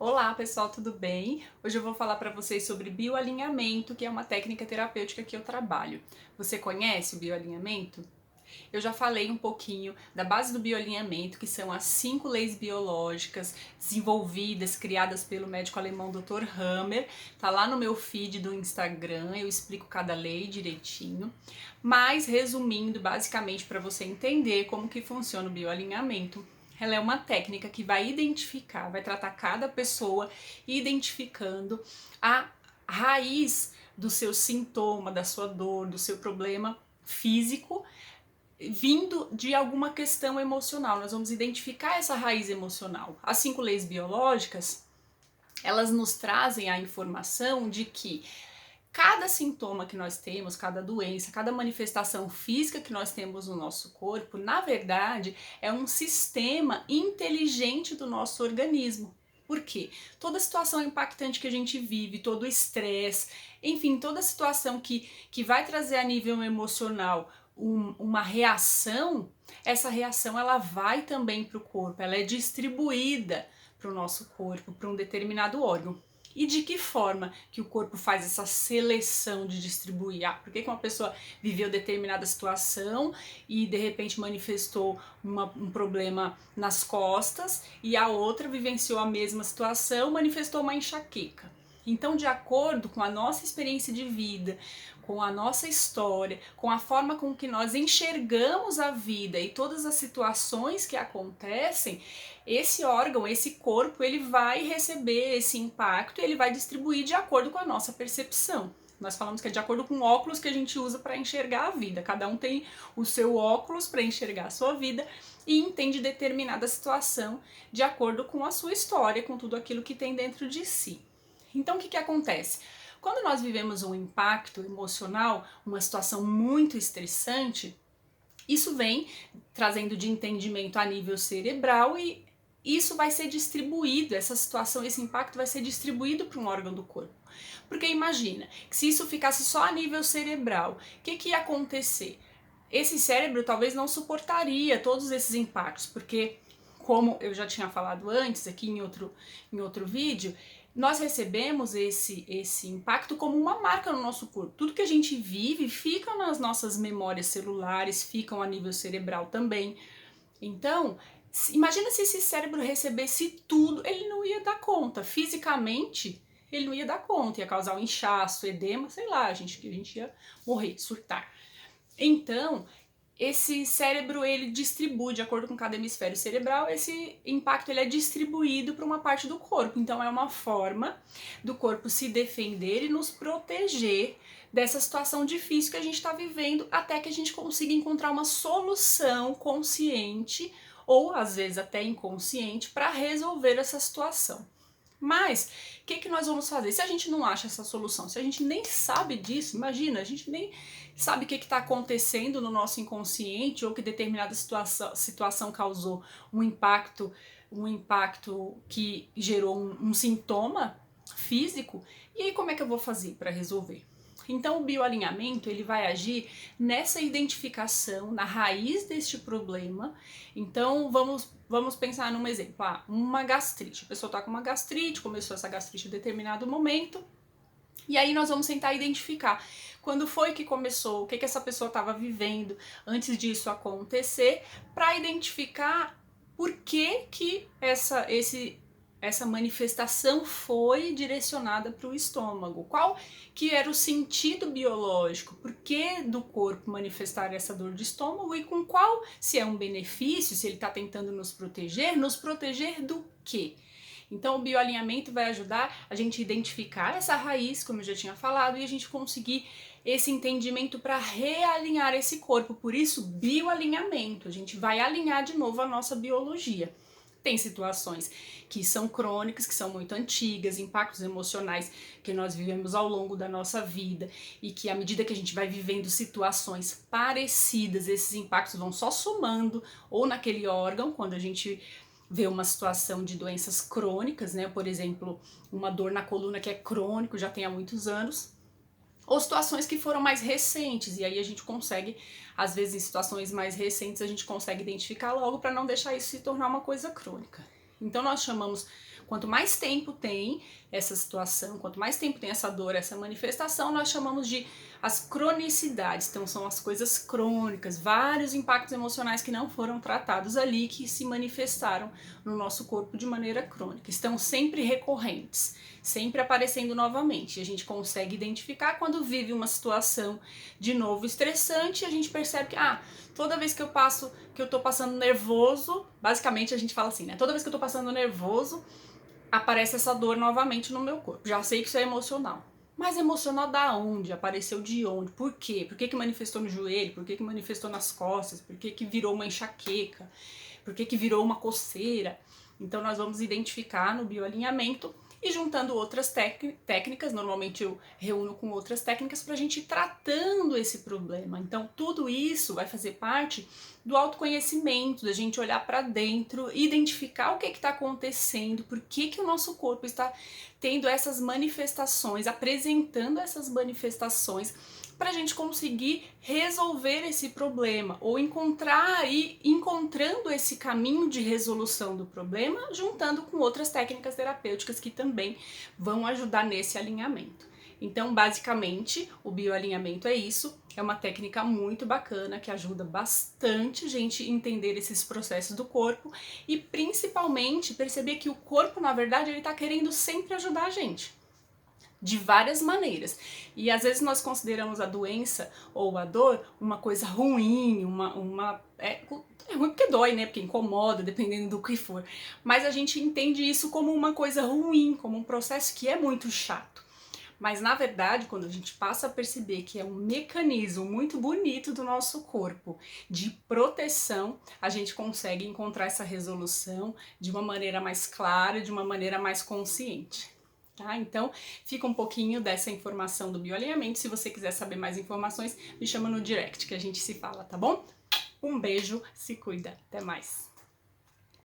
Olá pessoal, tudo bem? Hoje eu vou falar para vocês sobre bioalinhamento, que é uma técnica terapêutica que eu trabalho. Você conhece o bioalinhamento? Eu já falei um pouquinho da base do bioalinhamento, que são as 5 leis biológicas desenvolvidas, criadas pelo médico alemão Dr. Hammer. Tá lá no meu feed do Instagram, eu explico cada lei direitinho. Mas resumindo, basicamente para você entender como que funciona o bioalinhamento, ela é uma técnica que vai identificar, vai tratar cada pessoa identificando a raiz do seu sintoma, da sua dor, do seu problema físico, vindo de alguma questão emocional. Nós vamos identificar essa raiz emocional. As 5 leis biológicas, elas nos trazem a informação de que cada sintoma que nós temos, cada doença, cada manifestação física que nós temos no nosso corpo, na verdade, é um sistema inteligente do nosso organismo. Por quê? Toda situação impactante que a gente vive, todo o estresse, enfim, toda situação que vai trazer a nível emocional uma reação, essa reação ela vai também para o corpo, ela é distribuída para o nosso corpo, para um determinado órgão. E de que forma que o corpo faz essa seleção de distribuir? Por que uma pessoa viveu determinada situação e de repente manifestou um problema nas costas e a outra vivenciou a mesma situação, manifestou uma enxaqueca? Então, de acordo com a nossa experiência de vida, com a nossa história, com a forma com que nós enxergamos a vida e todas as situações que acontecem, esse órgão, esse corpo, ele vai receber esse impacto e ele vai distribuir de acordo com a nossa percepção. Nós falamos que é de acordo com o óculos que a gente usa para enxergar a vida. Cada um tem o seu óculos para enxergar a sua vida e entende determinada situação de acordo com a sua história, com tudo aquilo que tem dentro de si. Então, o que acontece? Quando nós vivemos um impacto emocional, uma situação muito estressante, isso vem trazendo de entendimento a nível cerebral e isso vai ser distribuído, essa situação, esse impacto vai ser distribuído para um órgão do corpo. Porque imagina, que se isso ficasse só a nível cerebral, o que ia acontecer? Esse cérebro talvez não suportaria todos esses impactos, porque, como eu já tinha falado antes aqui em outro vídeo, nós recebemos esse impacto como uma marca no nosso corpo. Tudo que a gente vive fica nas nossas memórias celulares, ficam a nível cerebral também. Então, imagina se esse cérebro recebesse tudo, ele não ia dar conta. Fisicamente, ele não ia dar conta, ia causar um inchaço, edema, sei lá, a gente ia morrer, surtar. Então, esse cérebro ele distribui, de acordo com cada hemisfério cerebral, esse impacto ele é distribuído para uma parte do corpo. Então é uma forma do corpo se defender e nos proteger dessa situação difícil que a gente está vivendo até que a gente consiga encontrar uma solução consciente ou às vezes até inconsciente para resolver essa situação. Mas, o que nós vamos fazer? Se a gente não acha essa solução, se a gente nem sabe disso, imagina, a gente nem sabe o que está acontecendo no nosso inconsciente ou que determinada situação causou um impacto que gerou um sintoma físico, e aí como é que eu vou fazer para resolver? Então o bioalinhamento ele vai agir nessa identificação, na raiz deste problema. Então vamos pensar num exemplo, uma gastrite. A pessoa está com uma gastrite, começou essa gastrite em determinado momento, e aí nós vamos tentar identificar quando foi que começou, o que essa pessoa estava vivendo antes disso acontecer, para identificar por que essa manifestação foi direcionada para o estômago. Qual que era o sentido biológico? Por que do corpo manifestar essa dor de estômago e com qual, se é um benefício, se ele está tentando nos proteger do quê? Então o bioalinhamento vai ajudar a gente a identificar essa raiz, como eu já tinha falado, e a gente conseguir esse entendimento para realinhar esse corpo. Por isso, bioalinhamento, a gente vai alinhar de novo a nossa biologia. Tem situações que são crônicas, que são muito antigas, impactos emocionais que nós vivemos ao longo da nossa vida e que à medida que a gente vai vivendo situações parecidas, esses impactos vão só somando ou naquele órgão, quando a gente vê uma situação de doenças crônicas, né? Por exemplo, uma dor na coluna que é crônico, já tem há muitos anos, ou situações que foram mais recentes, e aí a gente consegue, às vezes em situações mais recentes, a gente consegue identificar logo para não deixar isso se tornar uma coisa crônica. Então nós chamamos, Quanto mais tempo tem essa situação, quanto mais tempo tem essa dor, essa manifestação, nós chamamos de as cronicidades. Então são as coisas crônicas, vários impactos emocionais que não foram tratados ali, que se manifestaram no nosso corpo de maneira crônica. Estão sempre recorrentes, sempre aparecendo novamente. A gente consegue identificar quando vive uma situação de novo estressante, a gente percebe que toda vez que eu tô passando nervoso, basicamente a gente fala assim, né? Toda vez que eu tô passando nervoso, aparece essa dor novamente no meu corpo. Já sei que isso é emocional. Mas emocional da onde? Apareceu de onde? Por quê? Por que que manifestou no joelho? Por que que manifestou nas costas? Por que que virou uma enxaqueca? Por que que virou uma coceira? Então nós vamos identificar no bioalinhamento e juntando outras técnicas, normalmente eu reúno com outras técnicas para a gente ir tratando esse problema. Então tudo isso vai fazer parte do autoconhecimento, da gente olhar para dentro, identificar o que está acontecendo, por que que o nosso corpo está tendo essas manifestações, apresentando essas manifestações, para a gente conseguir resolver esse problema ou encontrando esse caminho de resolução do problema, juntando com outras técnicas terapêuticas que também vão ajudar nesse alinhamento. Então, basicamente, o bioalinhamento é isso, é uma técnica muito bacana que ajuda bastante a gente a entender esses processos do corpo e principalmente perceber que o corpo, na verdade, ele está querendo sempre ajudar a gente. De várias maneiras. E às vezes nós consideramos a doença ou a dor uma coisa ruim, é ruim porque dói, né? Porque incomoda, dependendo do que for. Mas a gente entende isso como uma coisa ruim, como um processo que é muito chato. Mas na verdade, quando a gente passa a perceber que é um mecanismo muito bonito do nosso corpo de proteção, a gente consegue encontrar essa resolução de uma maneira mais clara, de uma maneira mais consciente. Tá? Então, fica um pouquinho dessa informação do bioalinhamento. Se você quiser saber mais informações, me chama no direct que a gente se fala, tá bom? Um beijo, se cuida, até mais!